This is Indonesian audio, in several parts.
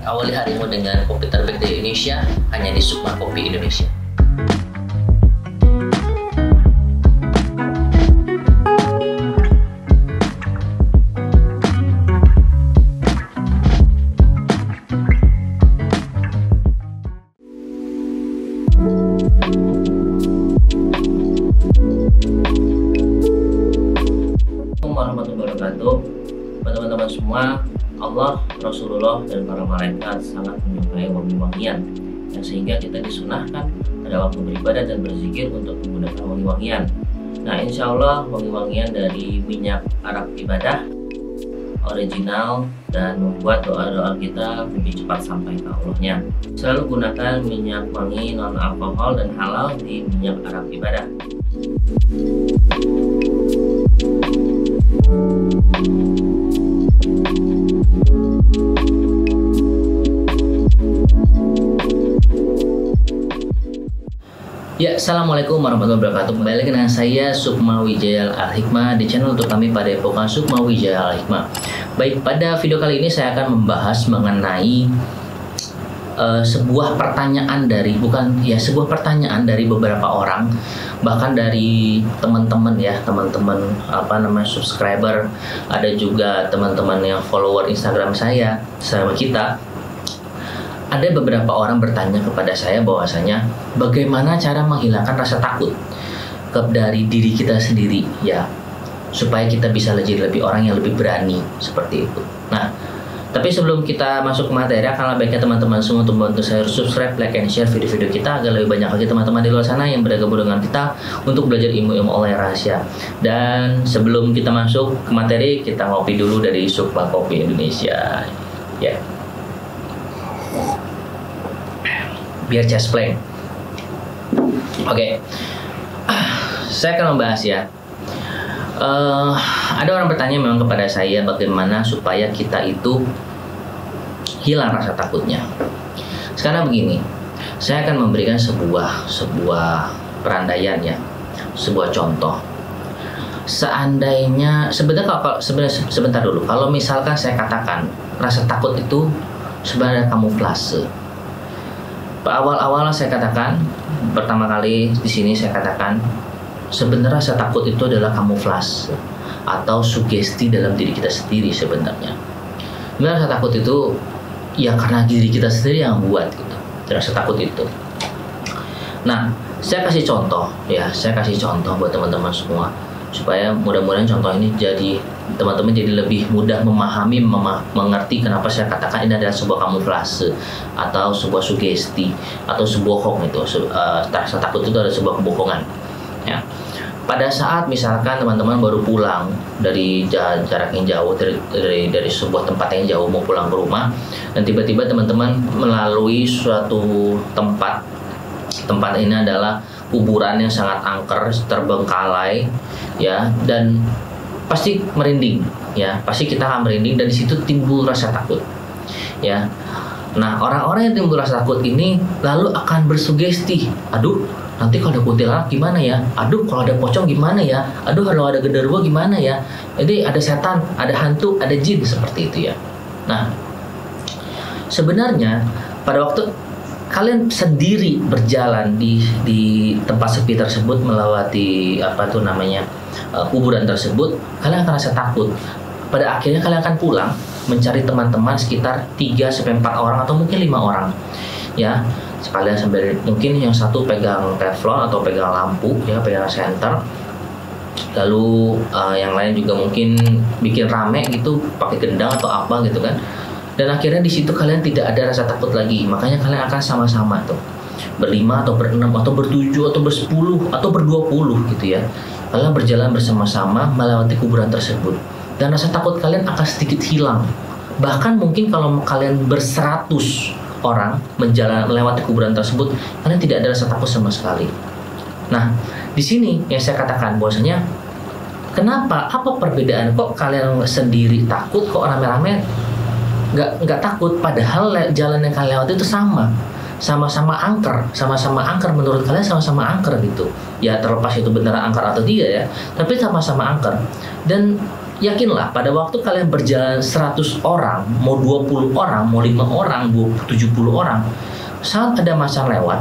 Awali harimu dengan kopi terbaik dari Indonesia, hanya di Sukma Kopi Indonesia. Assalamualaikum warahmatullahi wabarakatuh. Teman-teman semua, Allah, Rasulullah, dan para malaikat sangat menyukai wangi-wangian, sehingga kita disunahkan pada waktu beribadah dan berzikir untuk menggunakan wangi-wangian. Nah, insya Allah wangi-wangian dari minyak arak ibadah original dan membuat doa-doa kita lebih cepat sampai ke Allahnya. Selalu gunakan minyak wangi non alkohol dan halal di minyak arak ibadah. Ya, Assalamualaikum warahmatullahi wabarakatuh. Kembali lagi dengan saya Sukma Wijaya Al-Hikmah di channel untuk kami pada Epokan Sukma Wijaya Al-Hikmah. Baik, pada video kali ini saya akan membahas mengenai sebuah pertanyaan dari sebuah pertanyaan dari beberapa orang, bahkan dari teman-teman subscriber, ada juga teman-teman yang follower Instagram saya sama kita. Ada beberapa orang bertanya kepada saya bahwasanya bagaimana cara menghilangkan rasa takut dari diri kita sendiri, ya, supaya kita bisa lebih orang yang lebih berani seperti itu. Nah, tapi sebelum kita masuk ke materi, akan baiknya teman-teman semua untuk membantu saya subscribe, like, and share video-video kita agar lebih banyak lagi teman-teman di luar sana yang bergabung dengan kita untuk belajar ilmu-ilmu Allah yang rahasia. Dan sebelum kita masuk ke materi, kita ngopi dulu dari Sukma Kopi Indonesia, ya. Biar jaspleng. Oke. Saya akan membahas ya. Ada orang bertanya memang kepada saya bagaimana supaya kita itu hilang rasa takutnya. Sekarang begini, saya akan memberikan sebuah perandaian ya, sebuah contoh. Seandainya sebentar dulu. Kalau misalkan saya katakan rasa takut itu sebenarnya kamuflase. Awal-awal saya katakan, pertama kali di sini saya katakan sebenarnya rasa takut itu adalah kamuflase atau sugesti dalam diri kita sendiri sebenarnya. Rasa takut itu ya karena diri kita sendiri yang buat gitu, rasa takut itu. Nah, saya kasih contoh buat teman-teman semua supaya mudah-mudahan contoh ini jadi teman-teman jadi lebih mudah memahami, mengerti kenapa saya katakan ini adalah sebuah kamuflase atau sebuah sugesti atau sebuah bohong itu. Rasa takut itu adalah sebuah kebohongan. Ya. Pada saat misalkan teman-teman baru pulang dari jarak yang jauh dari sebuah tempat yang jauh mau pulang ke rumah, dan tiba-tiba teman-teman melalui suatu tempat ini adalah kuburan yang sangat angker, terbengkalai, ya, dan pasti merinding, ya, pasti kita akan merinding dan di situ timbul rasa takut, ya. Nah, orang-orang yang timbul rasa takut ini lalu akan bersugesti, aduh, nanti kalau ada kuntilanak gimana ya? Aduh, kalau ada pocong gimana ya? Aduh, kalau ada genderuwo gimana ya? Jadi ada setan, ada hantu, ada jin, seperti itu ya. Nah, sebenarnya pada waktu kalian sendiri berjalan di tempat sepi tersebut melewati kuburan tersebut, kalian akan rasa takut. Pada akhirnya kalian akan pulang mencari teman-teman sekitar 3-4 orang atau mungkin 5 orang, ya. Sekalian sambil mungkin yang satu pegang teflon atau pegang lampu, ya, pegang senter. Lalu yang lain juga mungkin bikin rame gitu, pakai gendang atau apa gitu kan. Dan akhirnya di situ kalian tidak ada rasa takut lagi. Makanya kalian akan sama-sama tuh, berlima atau berenam atau bertujuh atau bersepuluh atau berdua-puluh gitu ya. Kalian berjalan bersama-sama melewati kuburan tersebut. Dan rasa takut kalian akan sedikit hilang. Bahkan mungkin kalau kalian ber100 orang melewati kuburan tersebut, kalian tidak ada rasa takut sama sekali. Nah, di sini yang saya katakan bahwasanya kenapa? Apa perbedaan? Kok kalian sendiri takut, kok rame-rame nggak takut, padahal jalan yang kalian lewati itu sama-sama angker menurut kalian, sama-sama angker gitu ya, terlepas itu beneran angker atau tidak ya, tapi sama-sama angker. Dan yakinlah pada waktu kalian berjalan 100 orang, mau 20 orang, mau 5 orang, 70 orang, saat ada macan lewat,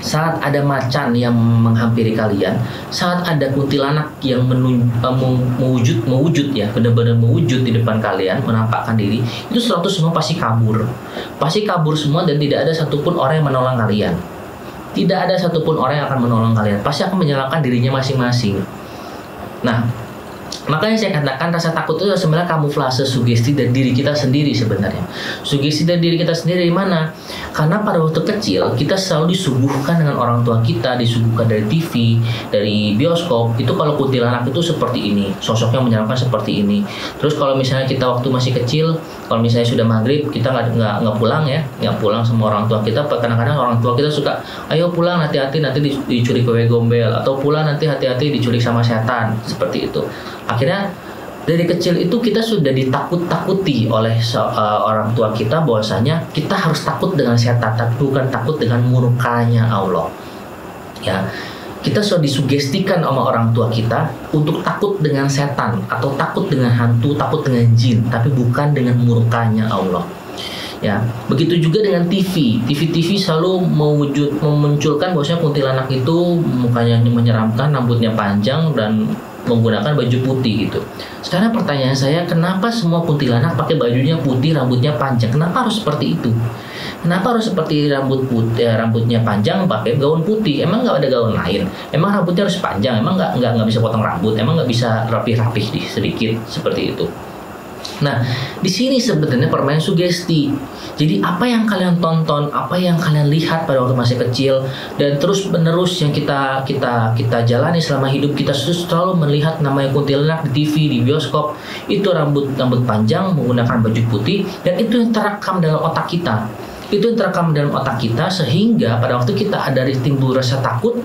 saat ada macan yang menghampiri kalian, saat ada kuntilanak yang mewujud ya, benar-benar mewujud di depan kalian, menampakkan diri, itu 100 semua pasti kabur. Pasti kabur semua dan tidak ada satupun orang yang menolong kalian. Tidak ada satupun orang yang akan menolong kalian. Pasti akan menyalahkan dirinya masing-masing. Nah, makanya saya katakan rasa takut itu sebenarnya kamuflase sugesti dari diri kita sendiri sebenarnya. Sugesti dari diri kita sendiri di mana? Karena pada waktu kecil kita selalu disuguhkan dengan orang tua kita, disuguhkan dari TV, dari bioskop. Itu kalau kuntilanak itu seperti ini, sosoknya menyeramkan seperti ini. Terus kalau misalnya kita waktu masih kecil, kalau misalnya sudah maghrib kita nggak pulang ya, nggak pulang sama orang tua kita. Kadang-kadang orang tua kita suka, ayo pulang hati-hati nanti diculik wewe gombel, atau pulang nanti hati-hati diculik sama setan, seperti itu. Akhirnya dari kecil itu kita sudah ditakut-takuti oleh orang tua kita bahwasanya kita harus takut dengan setan, tapi bukan takut dengan murkanya Allah. Ya, kita sudah disugestikan sama orang tua kita untuk takut dengan setan atau takut dengan hantu, takut dengan jin, tapi bukan dengan murkanya Allah. Ya, begitu juga dengan TV. TV selalu memunculkan bahwasanya kuntilanak itu mukanya menyeramkan, rambutnya panjang dan menggunakan baju putih gitu. Sekarang pertanyaan saya, kenapa semua kuntilanak pakai bajunya putih, rambutnya panjang? Kenapa harus seperti itu? Kenapa harus seperti rambutnya panjang pakai gaun putih? Emang nggak ada gaun lain? Emang rambutnya harus panjang? Emang nggak bisa potong rambut? Emang nggak bisa rapih-rapih sedikit seperti itu? Nah, di sini sebenarnya permainan sugesti. Jadi apa yang kalian tonton, apa yang kalian lihat pada waktu masih kecil, dan terus menerus yang kita jalani selama hidup, kita selalu melihat namanya kuntilanak di TV, di bioskop, itu rambut panjang menggunakan baju putih, dan itu yang terekam dalam otak kita. Itu yang terekam dalam otak kita sehingga pada waktu kita ada timbul rasa takut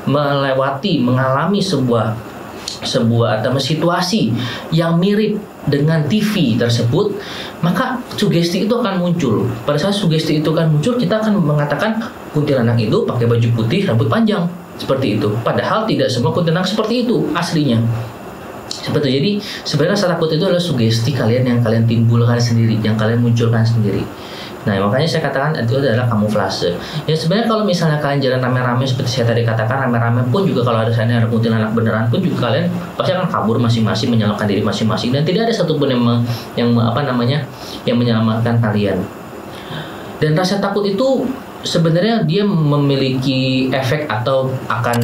mengalami sebuah atau situasi yang mirip dengan TV tersebut, maka sugesti itu akan muncul. Pada saat sugesti itu akan muncul, kita akan mengatakan kuntilanak itu pakai baju putih, rambut panjang, seperti itu. Padahal tidak semua kuntilanak seperti itu aslinya. Seperti itu. Jadi sebenarnya rasa takut itu adalah sugesti kalian yang kalian timbulkan sendiri, yang kalian munculkan sendiri. Nah, makanya saya katakan itu adalah kamuflase. Ya sebenarnya kalau misalnya kalian jalan rame-rame seperti saya tadi katakan, rame-rame pun juga kalau ada kuntilanak beneran pun juga kalian pasti akan kabur masing-masing, menyelamatkan diri masing-masing, dan tidak ada satupun yang menyelamatkan kalian. Dan rasa takut itu sebenarnya dia memiliki efek atau akan,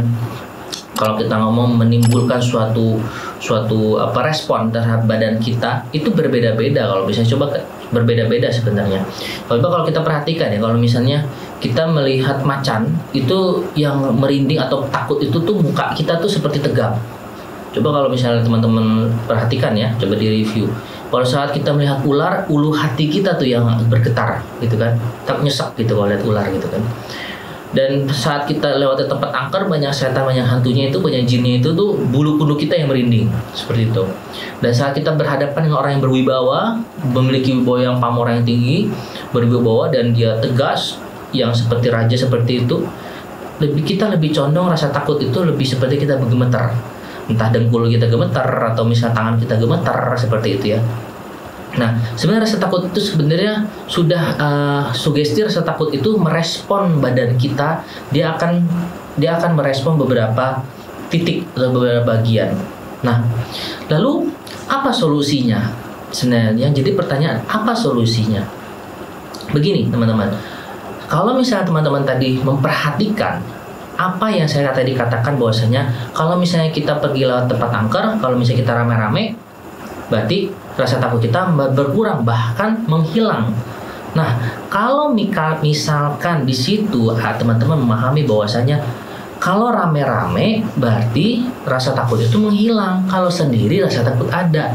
kalau kita ngomong, menimbulkan suatu respon terhadap badan kita itu berbeda-beda. Kalau misalnya coba berbeda-beda sebenarnya. Kalau kita perhatikan ya, kalau misalnya kita melihat macan itu yang merinding atau takut itu tuh muka kita tuh seperti tegang. Coba kalau misalnya teman-teman perhatikan ya, coba di review. Pada saat kita melihat ular, ulu hati kita tuh yang bergetar gitu kan, tak nyesek gitu kalau lihat ular gitu kan. Dan saat kita lewat tempat angker, banyak setan, banyak hantunya itu, banyak jinnya itu tuh, bulu kuduk kita yang merinding seperti itu. Dan saat kita berhadapan dengan orang yang berwibawa, memiliki wibawa yang pamor yang tinggi, berwibawa dan dia tegas, yang seperti raja seperti itu, kita lebih condong rasa takut itu lebih seperti kita bergemetar, entah dengkul kita gemetar atau misalnya tangan kita gemetar seperti itu ya. Nah, sebenarnya rasa takut itu sebenarnya sudah sugesti. Rasa takut itu merespon badan kita, dia akan merespon beberapa titik atau beberapa bagian. Nah, lalu apa solusinya? Sebenarnya jadi pertanyaan, apa solusinya? Begini teman-teman, kalau misalnya teman-teman tadi memperhatikan apa yang saya tadi katakan, bahwasanya kalau misalnya kita pergi lewat tempat angker, kalau misalnya kita rame-rame, berarti rasa takut kita berkurang, bahkan menghilang. Nah, kalau misalkan di situ teman-teman memahami bahwasanya kalau rame-rame berarti rasa takut itu menghilang, kalau sendiri rasa takut ada.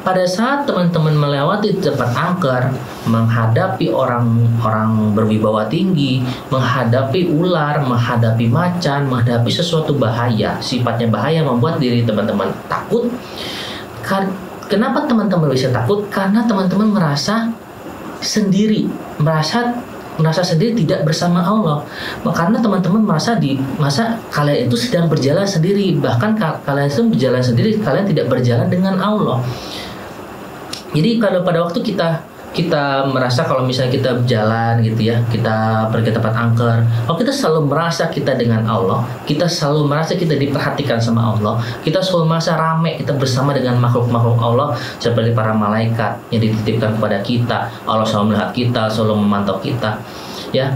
Pada saat teman-teman melewati tempat angker, menghadapi orang berwibawa tinggi, menghadapi ular, menghadapi macan, menghadapi sesuatu bahaya, sifatnya bahaya membuat diri teman-teman takut. Kenapa teman-teman bisa takut? Karena teman-teman merasa sendiri, merasa merasa sendiri tidak bersama Allah. Karena teman-teman masa kalian itu sedang berjalan sendiri, bahkan kalian itu berjalan sendiri, kalian tidak berjalan dengan Allah. Jadi kalau pada waktu kita merasa kalau misalnya kita berjalan gitu ya, kita pergi ke tempat angker, kalau kita selalu merasa kita dengan Allah, kita selalu merasa kita diperhatikan sama Allah, kita selalu merasa rame kita bersama dengan makhluk-makhluk Allah seperti para malaikat yang dititipkan kepada kita, Allah selalu melihat kita, selalu memantau kita, ya,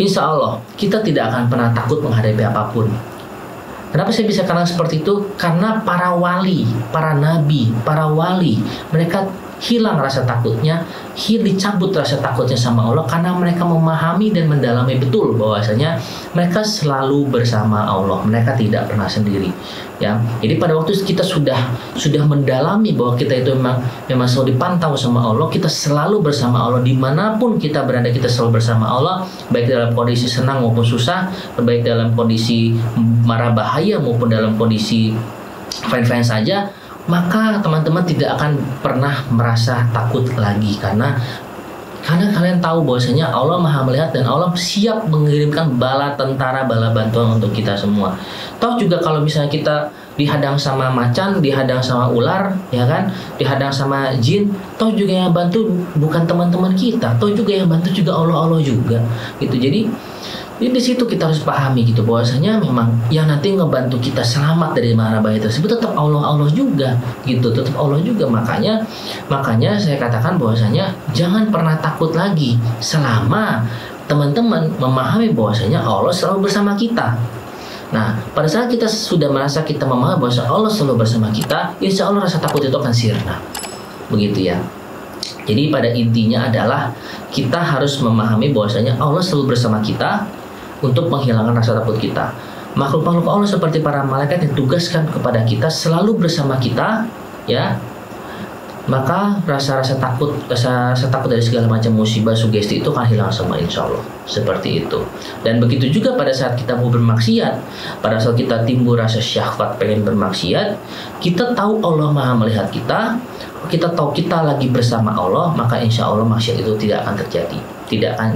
insya Allah kita tidak akan pernah takut menghadapi apapun. Kenapa saya bisa katakan seperti itu? Karena para wali, para nabi, para wali, mereka hilang rasa takutnya, dicabut rasa takutnya sama Allah karena mereka memahami dan mendalami betul bahwasanya mereka selalu bersama Allah, mereka tidak pernah sendiri. Ya, jadi pada waktu kita sudah mendalami bahwa kita itu memang selalu dipantau sama Allah, kita selalu bersama Allah dimanapun kita berada, kita selalu bersama Allah, baik dalam kondisi senang maupun susah, baik dalam kondisi marah bahaya maupun dalam kondisi fine-fine saja. Maka teman-teman tidak akan pernah merasa takut lagi karena kalian tahu bahwasanya Allah Maha melihat dan Allah siap mengirimkan bala tentara, bala bantuan untuk kita semua. Toh juga kalau misalnya kita dihadang sama macan, dihadang sama ular, ya kan, dihadang sama jin, toh juga yang bantu bukan teman-teman kita, toh juga yang bantu juga Allah juga gitu. Jadi di situ kita harus pahami gitu bahwasanya memang yang nanti ngebantu kita selamat dari mara bahaya tersebut tetap Allah juga gitu, tetap Allah juga. Makanya saya katakan bahwasanya jangan pernah takut lagi selama teman-teman memahami bahwasanya Allah selalu bersama kita. Nah, pada saat kita sudah merasa kita memahami bahwa Allah selalu bersama kita, insya Allah rasa takut itu akan sirna. Begitu ya. Jadi pada intinya adalah kita harus memahami bahwasanya Allah selalu bersama kita untuk menghilangkan rasa takut kita. Makhluk-makhluk Allah seperti para malaikat yang ditugaskan kepada kita selalu bersama kita, ya. Maka rasa takut dari segala macam musibah, sugesti itu akan hilang semua insya Allah. Seperti itu. Dan begitu juga pada saat kita mau bermaksiat, pada saat kita timbul rasa syahwat pengen bermaksiat, kita tahu Allah Maha melihat kita, kita tahu kita lagi bersama Allah, maka insya Allah maksiat itu tidak akan terjadi,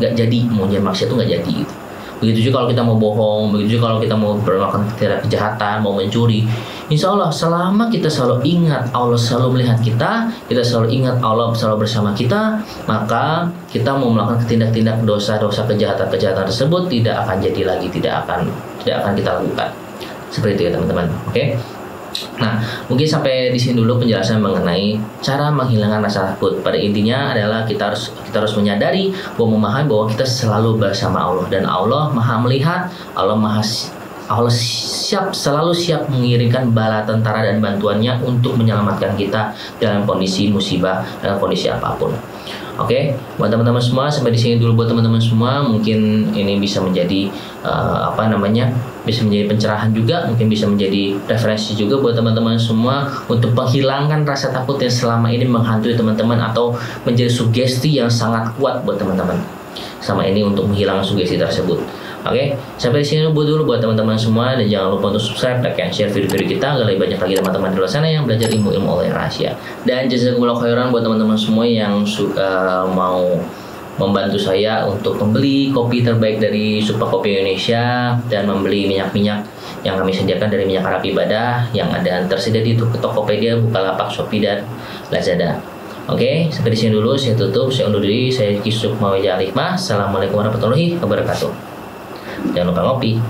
nggak jadi, mau maksiat itu nggak jadi gitu. Begitu juga kalau kita mau bohong, begitu juga kalau kita mau melakukan kejahatan, mau mencuri. Insya Allah selama kita selalu ingat Allah selalu melihat kita selalu ingat Allah selalu bersama kita, maka kita mau melakukan tindak-tindak dosa-dosa kejahatan tersebut tidak akan jadi lagi, tidak akan kita lakukan. Seperti itu ya teman-teman. Oke. Nah, mungkin sampai di sini dulu penjelasan mengenai cara menghilangkan rasa takut. Pada intinya adalah kita harus menyadari bahwa memahami bahwa kita selalu bersama Allah dan Allah Maha melihat, Allah selalu siap mengirimkan bala tentara dan bantuannya untuk menyelamatkan kita dalam kondisi musibah, dalam kondisi apapun. Oke, buat teman-teman semua sampai di sini dulu buat teman-teman semua. Mungkin ini bisa menjadi bisa menjadi pencerahan juga, mungkin bisa menjadi referensi juga buat teman-teman semua untuk menghilangkan rasa takut yang selama ini menghantui teman-teman atau menjadi sugesti yang sangat kuat buat teman-teman sama ini untuk menghilangkan sugesti tersebut. Oke, sampai di sini dulu buat teman-teman semua dan jangan lupa untuk subscribe, like, and share video-video kita agar lebih banyak lagi teman-teman di luar sana yang belajar ilmu-ilmu online rahasia. Dan jazakumullah khairan buat teman-teman semua yang mau membantu saya untuk membeli kopi terbaik dari Super Kopi Indonesia dan membeli minyak-minyak yang kami sediakan dari minyak Arab Ibadah yang ada tersedia di Tokopedia, Bukalapak, Shopee, dan Lazada. Oke, sampai di sini dulu. Saya tutup, saya undur diri. Saya Kisuk Mawijah Hikmah. Assalamualaikum warahmatullahi wabarakatuh. Jangan lupa ngopi.